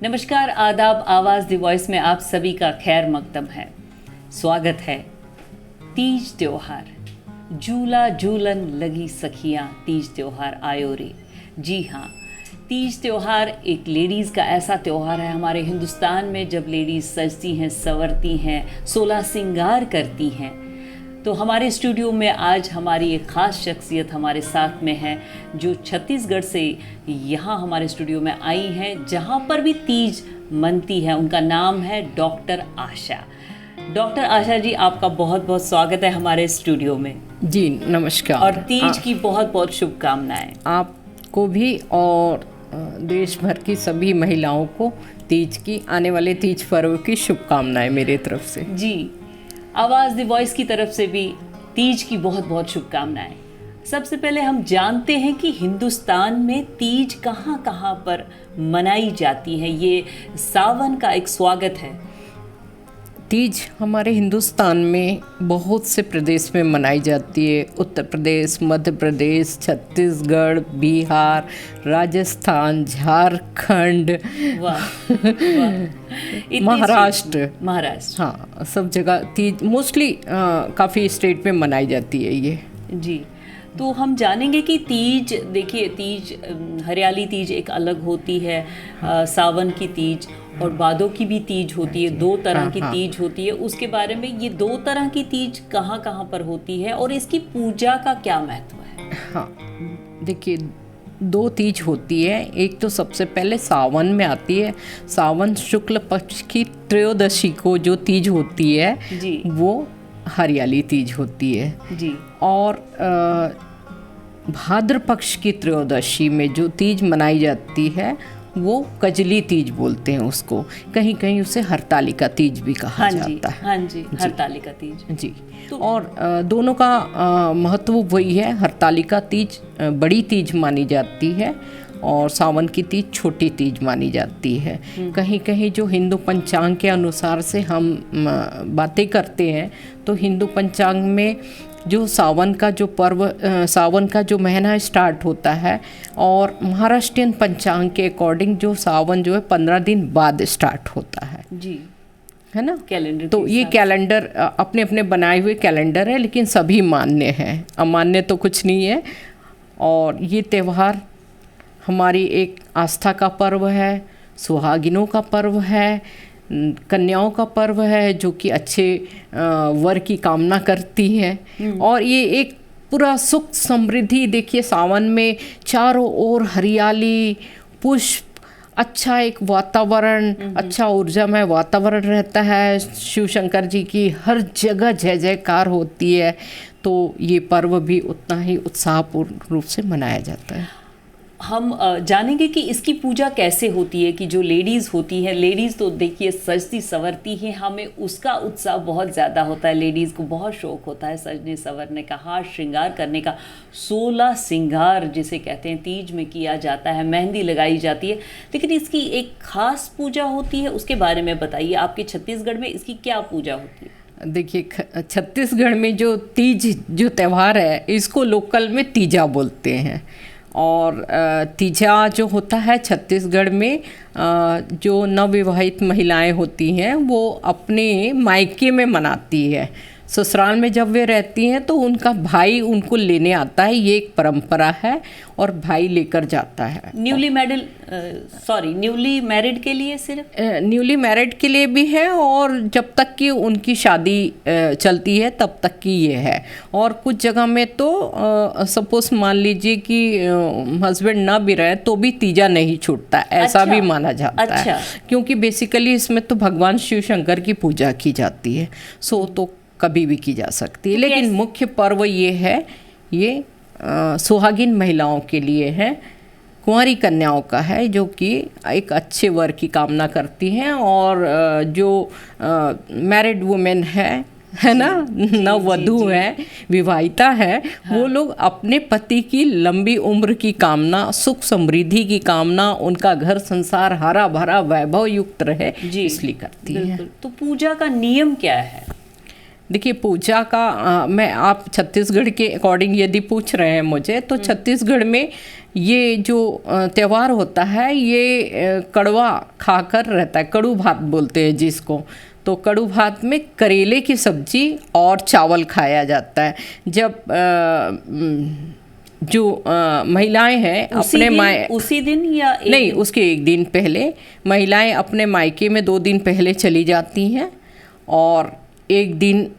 नमस्कार, आदाब। आवाज़ द वॉइस में आप सभी का खैर मकदम है। स्वागत है। तीज त्योहार, झूला झूलन लगी सखियाँ, तीज त्योहार आयो रे। जी हाँ, तीज त्योहार एक लेडीज़ का ऐसा त्योहार है हमारे हिंदुस्तान में, जब लेडीज़ सजती हैं, संवरती हैं, सोलह सिंगार करती हैं। तो हमारे स्टूडियो में आज हमारी एक ख़ास शख्सियत हमारे साथ में है, जो छत्तीसगढ़ से यहाँ हमारे स्टूडियो में आई हैं, जहाँ पर भी तीज मनती है। उनका नाम है डॉक्टर आशा। डॉक्टर आशा जी, आपका बहुत बहुत स्वागत है हमारे स्टूडियो में। जी नमस्कार। और तीज की बहुत बहुत शुभकामनाएं आपको भी और देश भर की सभी महिलाओं को तीज की, आने वाले तीज पर्व की शुभकामनाएं मेरी तरफ से। जी, आवाज़ द वॉइस की तरफ से भी तीज की बहुत बहुत शुभकामनाएं। सबसे पहले हम जानते हैं कि हिंदुस्तान में तीज कहाँ कहाँ पर मनाई जाती है। ये सावन का एक स्वागत है। तीज हमारे हिंदुस्तान में बहुत से प्रदेश में मनाई जाती है। उत्तर प्रदेश, मध्य प्रदेश, छत्तीसगढ़, बिहार, राजस्थान, झारखंड, महाराष्ट्र। हाँ, सब जगह तीज मोस्टली काफ़ी स्टेट में मनाई जाती है ये। जी, तो हम जानेंगे कि तीज, देखिए तीज, हरियाली तीज एक अलग होती है, सावन की तीज और बादों की भी तीज होती है। दो तरह की तीज होती है। उसके बारे में, ये दो तरह की तीज कहाँ कहाँ पर होती है और इसकी पूजा का क्या महत्व है? हाँ, देखिए दो तीज होती है। एक तो सबसे पहले सावन में आती है। सावन शुक्ल पक्ष की त्रयोदशी को जो तीज होती है जी, वो हरियाली तीज होती है जी। और भाद्र पक्ष की त्रयोदशी में जो तीज मनाई जाती है वो कजली तीज बोलते हैं उसको। कहीं कहीं उसे हरतालिका तीज भी कहा जाता है। हाँ जी, हरतालिका तीज। जी, और दोनों का महत्व वही है। हरतालिका तीज बड़ी तीज मानी जाती है और सावन की तीज छोटी तीज मानी जाती है। कहीं कहीं जो हिंदू पंचांग के अनुसार से हम बातें करते हैं, तो हिंदू पंचांग में जो सावन का जो पर्व, सावन का जो महीना स्टार्ट होता है, और महाराष्ट्रियन पंचांग के अकॉर्डिंग जो सावन जो है 15 दिन बाद स्टार्ट होता है। जी, है ना, कैलेंडर। तो ये कैलेंडर अपने अपने बनाए हुए कैलेंडर है, लेकिन सभी मान्य हैं, अमान्य तो कुछ नहीं है। और ये त्यौहार हमारी एक आस्था का पर्व है, सुहागिनों का पर्व है, कन्याओं का पर्व है, जो कि अच्छे वर की कामना करती हैं। और ये एक पूरा सुख समृद्धि, देखिए सावन में चारों ओर हरियाली, पुष्प, अच्छा एक वातावरण, अच्छा ऊर्जामय वातावरण रहता है। शिव शंकर जी की हर जगह जय जयकार होती है। तो ये पर्व भी उतना ही उत्साहपूर्ण रूप से मनाया जाता है। हम जानेंगे कि इसकी पूजा कैसे होती है, कि जो लेडीज़ होती है, लेडीज़ तो देखिए सजती संवरती है, हमें उसका उत्साह बहुत ज़्यादा होता है। लेडीज़ को बहुत शौक़ होता है सजने संवरने का, हार श्रृंगार करने का। 16 सिंगार जिसे कहते हैं तीज में किया जाता है, मेहंदी लगाई जाती है। लेकिन इसकी एक ख़ास पूजा होती है, उसके बारे में बताइए। आपके छत्तीसगढ़ में इसकी क्या पूजा होती है? देखिए, छत्तीसगढ़ में जो तीज जो त्यौहार है, इसको लोकल में तीजा बोलते हैं। और तीजा जो होता है छत्तीसगढ़ में, जो नवविवाहित महिलाएं होती हैं वो अपने मायके में मनाती है। ससुराल में जब वे रहती हैं तो उनका भाई उनको लेने आता है, ये एक परंपरा है, और भाई लेकर जाता है। न्यूली मैरिड के लिए, सिर्फ न्यूली मैरिड के लिए भी है, और जब तक कि उनकी शादी चलती है तब तक की ये है। और कुछ जगह में तो सपोज मान लीजिए कि हस्बैंड ना भी रहे तो भी तीजा नहीं छूटता, ऐसा भी माना जाता है। क्योंकि बेसिकली इसमें तो भगवान शिव शंकर की पूजा की जाती है, सो तो कभी भी की जा सकती है। लेकिन मुख्य पर्व ये है, ये सुहागिन महिलाओं के लिए है, कुंवारी कन्याओं का है, जो कि एक अच्छे वर की कामना करती हैं। और जो मैरिड वुमेन है ना, नववधू है, विवाहिता है, हाँ, वो लोग अपने पति की लंबी उम्र की कामना, सुख समृद्धि की कामना, उनका घर संसार हरा भरा वैभव युक्त रहे, इसलिए करती है। तो पूजा का नियम क्या है? देखिए पूजा का मैं आप छत्तीसगढ़ के अकॉर्डिंग यदि पूछ रहे हैं मुझे, तो छत्तीसगढ़ में ये जो त्यौहार होता है ये कड़वा खाकर रहता है, कड़ू भात बोलते हैं जिसको। तो कड़ू भात में करेले की सब्जी और चावल खाया जाता है। जब जो महिलाएं हैं अपने उसी दिन या नहीं, उसके एक दिन पहले महिलाएं अपने मायके में 2 दिन पहले चली जाती हैं और एक दिन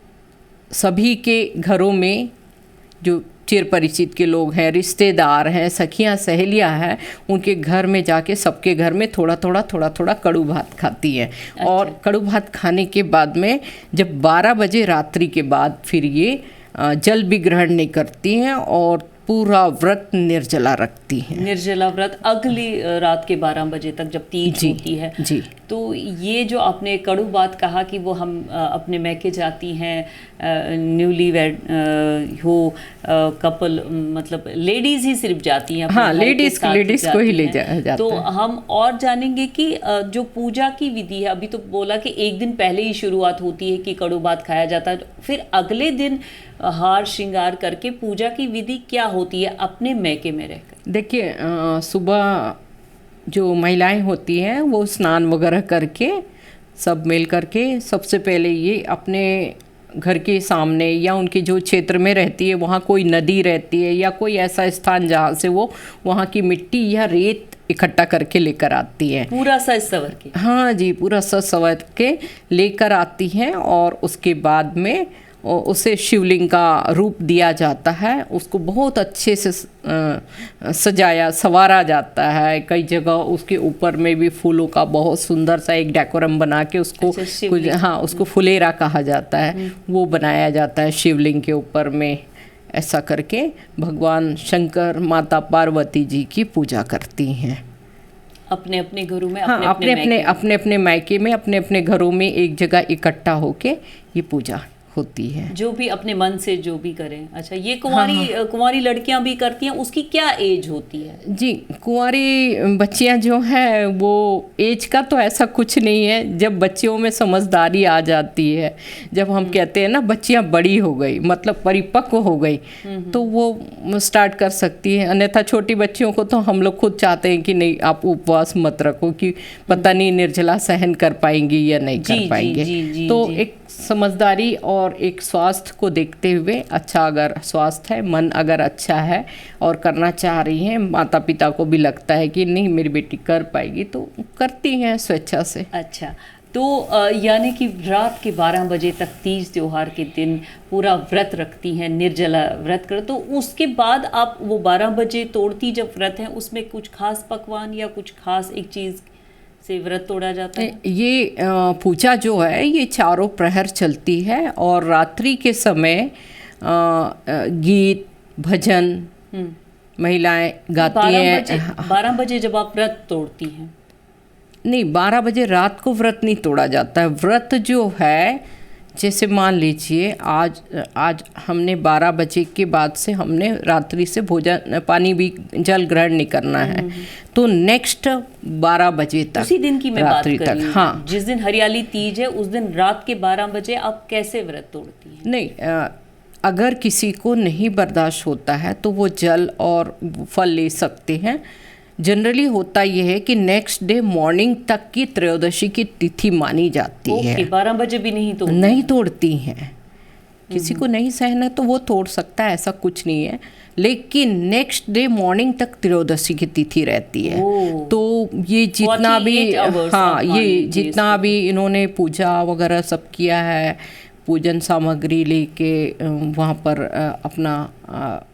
सभी के घरों में जो चिर परिचित के लोग हैं, रिश्तेदार हैं, सखियां सहेलियां हैं, उनके घर में जाके सबके घर में थोड़ा थोड़ा कड़ू भात खाती हैं। अच्छा। और कड़ू भात खाने के बाद में जब 12 बजे रात्रि के बाद फिर ये जल भी ग्रहण नहीं करती हैं और पूरा व्रत निर्जला रखती हैं। निर्जला व्रत अगली रात के 12 बजे तक जब तीज होती है। जी। तो ये जो आपने कड़ू बात कहा कि वो हम अपने मैके जाती हैं, न्यूली वेड हो कपल, मतलब लेडीज ही सिर्फ जाती हैं। हाँ, लेडीज को ही ले जाता तो है। हम और जानेंगे कि जो पूजा की विधि है, अभी तो बोला कि एक दिन पहले ही शुरुआत होती है कि कड़ू भात खाया जाता है, फिर अगले दिन हार श्रृंगार करके पूजा की विधि क्या होती है अपने मैके में रहकर? देखिए सुबह जो महिलाएं होती हैं वो स्नान वगैरह करके सब मिल करके सबसे पहले ये अपने घर के सामने या उनके जो क्षेत्र में रहती है वहाँ कोई नदी रहती है या कोई ऐसा स्थान जहाँ से वो वहाँ की मिट्टी या रेत इकट्ठा करके लेकर आती है। पूरा सज सवर के? हाँ जी, पूरा सज सवर के लेकर आती हैं और उसके बाद में उसे शिवलिंग का रूप दिया जाता है। उसको बहुत अच्छे से सजाया संवारा जाता है। कई जगह उसके ऊपर में भी फूलों का बहुत सुंदर सा एक डेकोरम बना के उसको कुछ उसको फुलेरा कहा जाता है, वो बनाया जाता है शिवलिंग के ऊपर में। ऐसा करके भगवान शंकर माता पार्वती जी की पूजा करती हैं अपने अपने घरों में। हाँ, अपने अपने मायके में अपने अपने घरों में एक जगह इकट्ठा होके ये पूजा होती है। जो भी अपने मन से जो भी करें। अच्छा, ये कुंवारी लड़कियां भी करती हैं, उसकी क्या एज होती है? जी, कुंवारी बच्चियां जो हैं वो एज का तो ऐसा कुछ नहीं है। जब बच्चियों में समझदारी आ जाती है, जब हम कहते हैं ना बच्चियां बड़ी हो गई मतलब परिपक्व हो गई, तो वो स्टार्ट कर सकती है। अन्यथा छोटी बच्चियों को तो हम लोग खुद चाहते हैं कि नहीं आप उपवास मत रखो, कि पता नहीं निर्जला सहन कर पाएंगी या नहीं कर पाएंगे। तो एक समझदारी और एक स्वास्थ्य को देखते हुए, अच्छा अगर स्वास्थ्य है, मन अगर अच्छा है और करना चाह रही हैं, माता पिता को भी लगता है कि नहीं मेरी बेटी कर पाएगी, तो करती हैं स्वेच्छा से। अच्छा, तो यानी कि रात के 12 बजे तक तीज त्योहार के दिन पूरा व्रत रखती हैं, निर्जला व्रत कर। तो उसके बाद आप वो 12 बजे तोड़ती जब व्रत है, उसमें कुछ खास पकवान या कुछ खास एक चीज़ से व्रत तोड़ा जाता है? ये पूजा जो है ये चारों प्रहर चलती है और रात्रि के समय गीत भजन महिलाएं गाती हैं। 12 बजे जब आप व्रत तोड़ती हैं? नहीं, 12 बजे रात को व्रत नहीं तोड़ा जाता है। व्रत जो है, जैसे मान लीजिए आज हमने 12 बजे के बाद से हमने रात्रि से भोजन पानी भी जल ग्रहण नहीं करना है, तो नेक्स्ट 12 बजे तक, उसी दिन की मैं बात कर रही हूँ। हाँ, जिस दिन हरियाली तीज है उस दिन रात के 12 बजे आप कैसे व्रत तोड़ती हैं? नहीं, अगर किसी को नहीं बर्दाश्त होता है तो वो जल और फल ले सकते हैं। जनरली होता यह है कि नेक्स्ट डे मॉर्निंग तक की त्रयोदशी की तिथि मानी जाती है। 12 बजे भी नहीं तोड़ती हैं। किसी को नहीं सहना तो वो तोड़ सकता है, ऐसा कुछ नहीं है, लेकिन नेक्स्ट डे मॉर्निंग तक त्रयोदशी की तिथि रहती है। तो ये जितना भी ये जितना भी इन्होंने पूजा वगैरह सब किया है, पूजन सामग्री लेके वहाँ पर अपना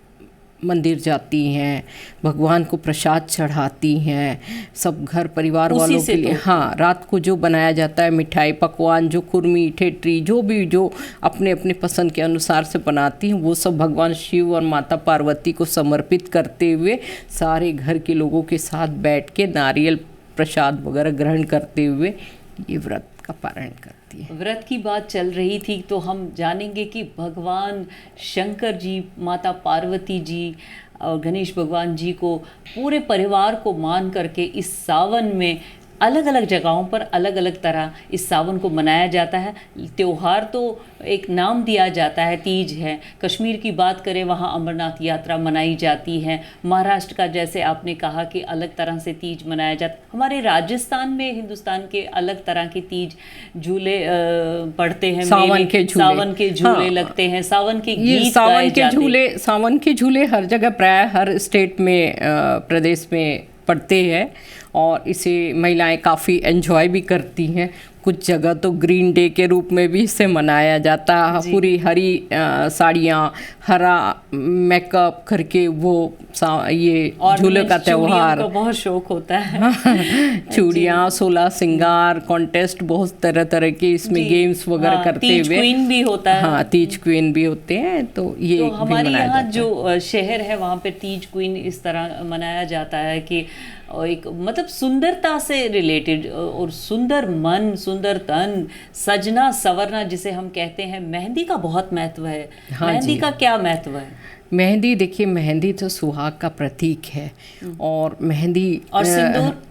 मंदिर जाती हैं, भगवान को प्रसाद चढ़ाती हैं, सब घर परिवार वालों के लिए। हाँ, रात को जो बनाया जाता है मिठाई पकवान, जो खुरमी ठेठरी जो भी जो अपने अपने पसंद के अनुसार से बनाती हैं, वो सब भगवान शिव और माता पार्वती को समर्पित करते हुए सारे घर के लोगों के साथ बैठ के नारियल प्रसाद वगैरह ग्रहण करते हुए ये व्रत का पारण करती है। व्रत की बात चल रही थी तो हम जानेंगे कि भगवान शंकर जी, माता पार्वती जी और गणेश भगवान जी को पूरे परिवार को मान करके इस सावन में अलग अलग जगहों पर अलग अलग तरह इस सावन को मनाया जाता है। त्योहार तो एक नाम दिया जाता है, तीज है। कश्मीर की बात करें, वहाँ अमरनाथ यात्रा मनाई जाती है। महाराष्ट्र का जैसे आपने कहा कि अलग तरह से तीज मनाया जाता है। हमारे राजस्थान में हिंदुस्तान के अलग तरह के तीज झूले पड़ते हैं, सावन के झूले हाँ, लगते हैं, सावन के गीत गाए जाते हैं। सावन के झूले हर जगह, प्राय हर स्टेट में, प्रदेश में पड़ते हैं और इसे महिलाएं काफ़ी एंजॉय भी करती हैं। कुछ जगह तो ग्रीन डे के रूप में भी इसे मनाया जाता है। पूरी हरी साड़ियाँ, हरा मेकअप करके वो ये झूले का त्योहार, बहुत शौक होता है। चूड़ियाँ, 16 श्रृंगार कॉन्टेस्ट, बहुत तरह तरह के इसमें गेम्स वगैरह करते हुए, तीज क्वीन भी होता है। हाँ, तीज क्वीन भी होते हैं। तो ये तो हमारे यहाँ जो शहर है वहाँ पे तीज क्वीन इस तरह मनाया जाता है कि एक मतलब सुंदरता से रिलेटेड, और सुंदर मन, सुंदर तन, सजना सवरना जिसे हम कहते हैं, मेहंदी का बहुत महत्व है। हाँ, मेहंदी का क्या महत्व है? मेहंदी, देखिए, मेहंदी तो सुहाग का प्रतीक है और मेहंदी और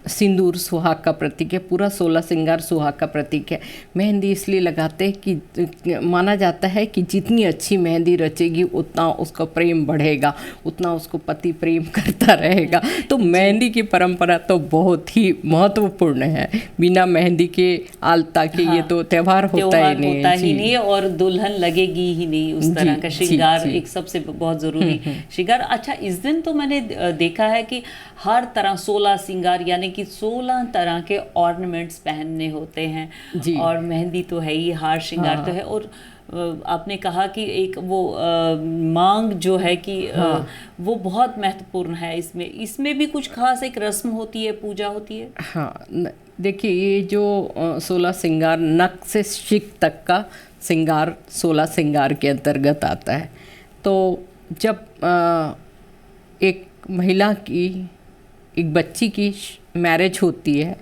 सिंदूर सुहाग का प्रतीक है। पूरा 16 श्रृंगार सुहाग का प्रतीक है। मेहंदी इसलिए लगाते हैं कि माना जाता है कि जितनी अच्छी मेहंदी रचेगी उतना उसका प्रेम बढ़ेगा, उतना उसको पति प्रेम करता रहेगा। तो मेहंदी की परंपरा तो बहुत ही महत्वपूर्ण है। बिना मेहंदी के, आलता के, ये तो त्योहार होता ही नहीं है और दुल्हन लगेगी ही नहीं। उस तरह का श्रृंगार एक सबसे बहुत जरूरी श्रृंगार। अच्छा, इस दिन तो मैंने देखा है कि हर तरह 16 श्रृंगार, यानी कि 16 तरह के ऑर्नामेंट्स पहनने होते हैं। और मेहंदी तो है ही, हार श्रृंगार तो है। और आपने कहा कि एक वो मांग जो है कि वो बहुत महत्वपूर्ण है। इसमें भी कुछ खास एक रस्म होती है, पूजा होती है। हाँ, देखिए, ये जो 16 श्रृंगार, नक से शिक तक का श्रृंगार 16 श्रृंगार के अंतर्गत आता है। तो जब एक महिला की, एक बच्ची की मैरिज होती है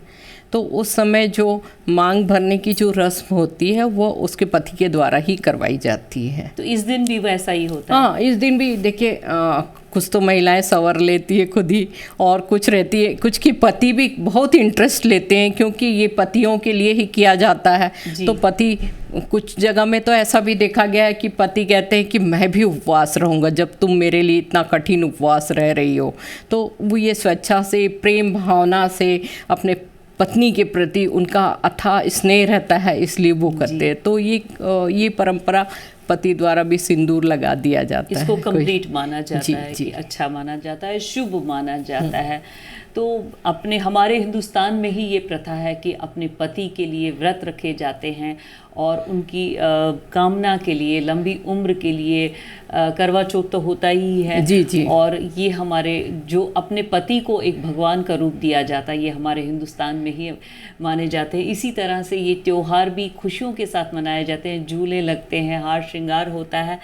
तो उस समय जो मांग भरने की जो रस्म होती है वो उसके पति के द्वारा ही करवाई जाती है। तो इस दिन भी वैसा ही होता है? हाँ, इस दिन भी देखिए, कुछ तो महिलाएं सवर लेती है खुद ही, और कुछ रहती है, कुछ की पति भी बहुत इंटरेस्ट लेते हैं, क्योंकि ये पतियों के लिए ही किया जाता है। तो पति, कुछ जगह में तो ऐसा भी देखा गया है कि पति कहते हैं कि मैं भी उपवास रहूँगा जब तुम मेरे लिए इतना कठिन उपवास रह रही हो। तो वो ये स्वेच्छा से, प्रेम भावना से अपने पत्नी के प्रति उनका अथाह स्नेह रहता है, इसलिए वो करते हैं। तो ये परंपरा पति द्वारा भी सिंदूर लगा दिया जाता है। इसको कंप्लीट माना जाता है कि अच्छा माना जाता है, शुभ माना जाता है। तो हमारे हिंदुस्तान में ही ये प्रथा है कि अपने पति के लिए व्रत रखे जाते हैं और उनकी कामना के लिए, लंबी उम्र के लिए करवा चौथ तो होता ही है। जी। और ये हमारे जो अपने पति को एक भगवान का रूप दिया जाता है, ये हमारे हिंदुस्तान में ही माने जाते हैं। इसी तरह से ये त्योहार भी खुशियों के साथ मनाए जाते हैं, झूले लगते हैं, हार श्रृंगार होता है।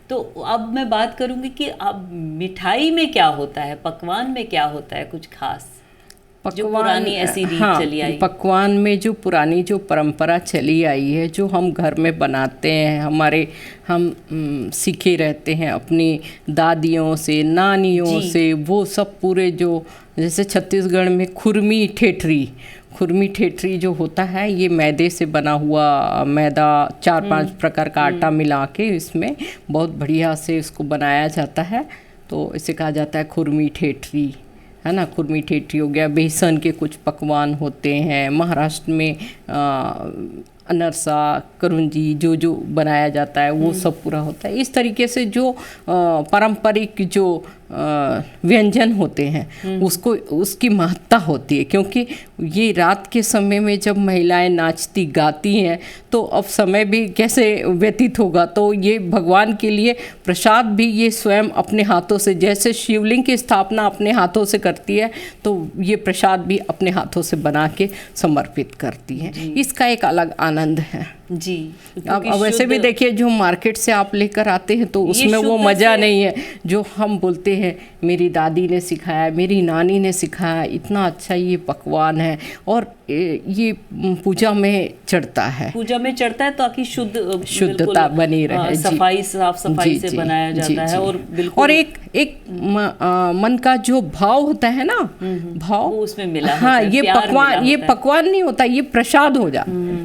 तो अब मैं बात करूंगी कि अब मिठाई में क्या होता है, पकवान में क्या होता है कुछ खास, जो पुरानी ऐसी रीत चली आई? पकवान में जो पुरानी जो परंपरा चली आई है, जो हम घर में बनाते हैं, हम सीखे रहते हैं अपनी दादियों से, नानियों से, वो सब पूरे जो, जैसे छत्तीसगढ़ में खुरमी ठेठरी जो होता है, ये मैदे से बना हुआ, मैदा 4-5 प्रकार का आटा मिला के इसमें बहुत बढ़िया से इसको बनाया जाता है। तो इसे कहा जाता है खुरमी ठेठरी, है ना। खुरमी ठेठरी हो गया। बेसन के कुछ पकवान होते हैं। महाराष्ट्र में अनरसा, करंजी जो बनाया जाता है वो सब पूरा होता है। इस तरीके से जो पारंपरिक जो व्यंजन होते हैं उसकी महत्ता होती है, क्योंकि ये रात के समय में जब महिलाएं नाचती गाती हैं तो अब समय भी कैसे व्यतीत होगा। तो ये भगवान के लिए प्रसाद भी ये स्वयं अपने हाथों से, जैसे शिवलिंग की स्थापना अपने हाथों से करती है, तो ये प्रसाद भी अपने हाथों से बना के समर्पित करती है। इसका एक अलग आनंद है जी। अब वैसे भी देखिए, जो मार्केट से आप लेकर आते हैं तो उसमें वो मज़ा नहीं है जो हम बोलते हैं मेरी दादी ने सिखाया, मेरी नानी ने सिखाया, इतना अच्छा ये पकवान है। और ये पूजा में चढ़ता है, पूजा में चढ़ता है ताकि शुद्धता बिल्कुल, बनी रहे। सफाई, साफ सफाई से बनाया जाता है। और बिल्कुल, और एक मन का जो भाव होता है ना, भाव वो उसमें मिला होता हाँ, है, ये प्यार मिला पकवान, ये होता है। पकवान नहीं होता, ये प्रसाद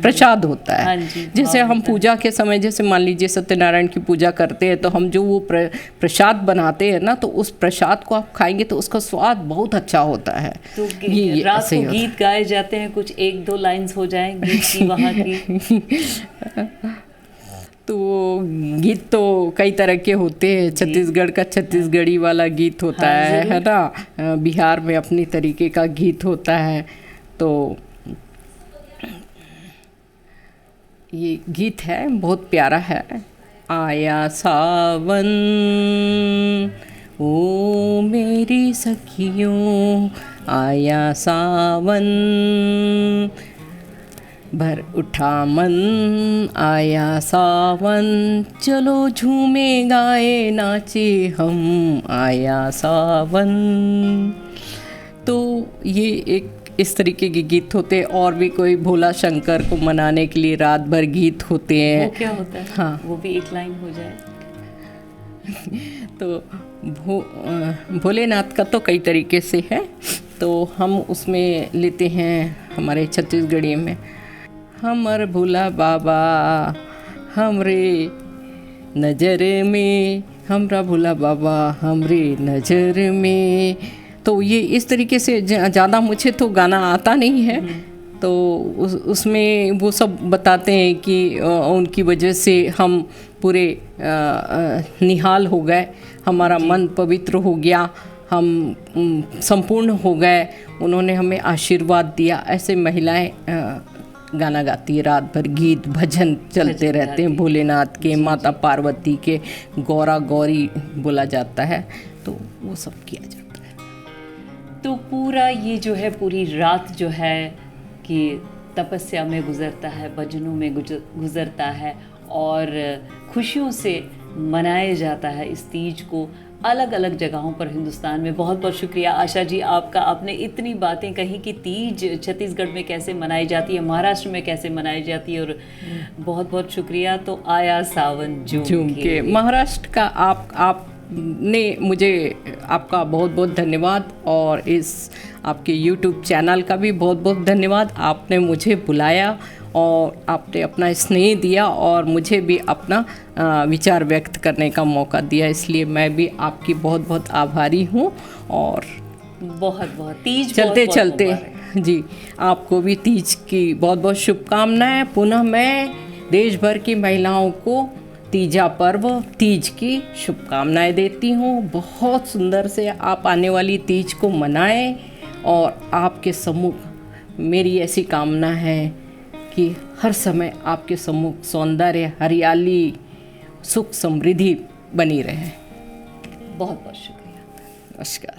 प्रसाद होता है। हाँ जी, जैसे भाव हम होता है। पूजा के समय, जैसे मान लीजिए सत्यनारायण की पूजा करते हैं, तो हम जो वो प्रसाद बनाते हैं ना, तो उस प्रसाद को आप खाएंगे तो उसका स्वाद बहुत अच्छा होता है। तो ये रात ऐसे को ही होता है। गीत गाए जाते हैं, कुछ 1-2 लाइंस हो जाए गीत की, वहाँ की। तो गीत तो कई तरह के होते हैं। छत्तीसगढ़ का छत्तीसगढ़ी वाला गीत होता हाँ, है ना। बिहार में अपनी तरीके का गीत होता है। तो ये गीत है, बहुत प्यारा है। आया सावन ओ मेरी सखियों, आया सावन भर उठा मन, आया सावन चलो झूमे गाए नाचे हम, आया सावन। तो ये एक इस तरीके के गीत होते हैं। और भी कोई भोला शंकर को मनाने के लिए रात भर गीत होते हैं। वो क्या होता है? हाँ, वो भी एक लाइन हो जाए। तो भोलेनाथ का तो कई तरीके से है, तो हम उसमें लेते हैं हमारे छत्तीसगढ़ी में, हमर भोला बाबा हमरे नज़र में, हमरा भोला बाबा हमरे नज़र में। तो ये इस तरीके से ज़्यादा मुझे तो गाना आता नहीं है, तो उसमें वो सब बताते हैं कि उनकी वजह से हम पूरे निहाल हो गए, हमारा मन पवित्र हो गया, हम संपूर्ण हो गए, उन्होंने हमें आशीर्वाद दिया। ऐसे महिलाएं गाना गाती है, रात भर गीत भजन चलते रहते हैं भोलेनाथ के, माता पार्वती के, गौरा गौरी बोला जाता है, तो वो सब किया जाता है। तो पूरा ये जो है, पूरी रात जो है कि तपस्या में गुजरता है, भजनों में गुजरता है और खुशियों से मनाया जाता है इस तीज को अलग अलग जगहों पर हिंदुस्तान में। बहुत बहुत शुक्रिया आशा जी आपका, आपने इतनी बातें कही कि तीज छत्तीसगढ़ में कैसे मनाई जाती है, महाराष्ट्र में कैसे मनाई जाती है, और बहुत बहुत शुक्रिया। तो आया सावन झूम के। महाराष्ट्र का आपने मुझे, आपका बहुत बहुत धन्यवाद, और इस आपके YouTube चैनल का भी बहुत बहुत धन्यवाद। आपने मुझे बुलाया और आपने अपना स्नेह दिया और मुझे भी अपना विचार व्यक्त करने का मौका दिया, इसलिए मैं भी आपकी बहुत बहुत आभारी हूँ। और बहुत बहुत तीज चलते बहुत चलते जी, आपको भी तीज की बहुत बहुत शुभकामनाएं। पुनः मैं देश भर की महिलाओं को तीजा पर्व, तीज की शुभकामनाएं देती हूँ। बहुत सुंदर से आप आने वाली तीज को मनाएं, और आपके सम्मुख मेरी ऐसी कामना है कि हर समय आपके सम्मुख सौंदर्य, हरियाली, सुख समृद्धि बनी रहे। बहुत बहुत शुक्रिया। नमस्कार।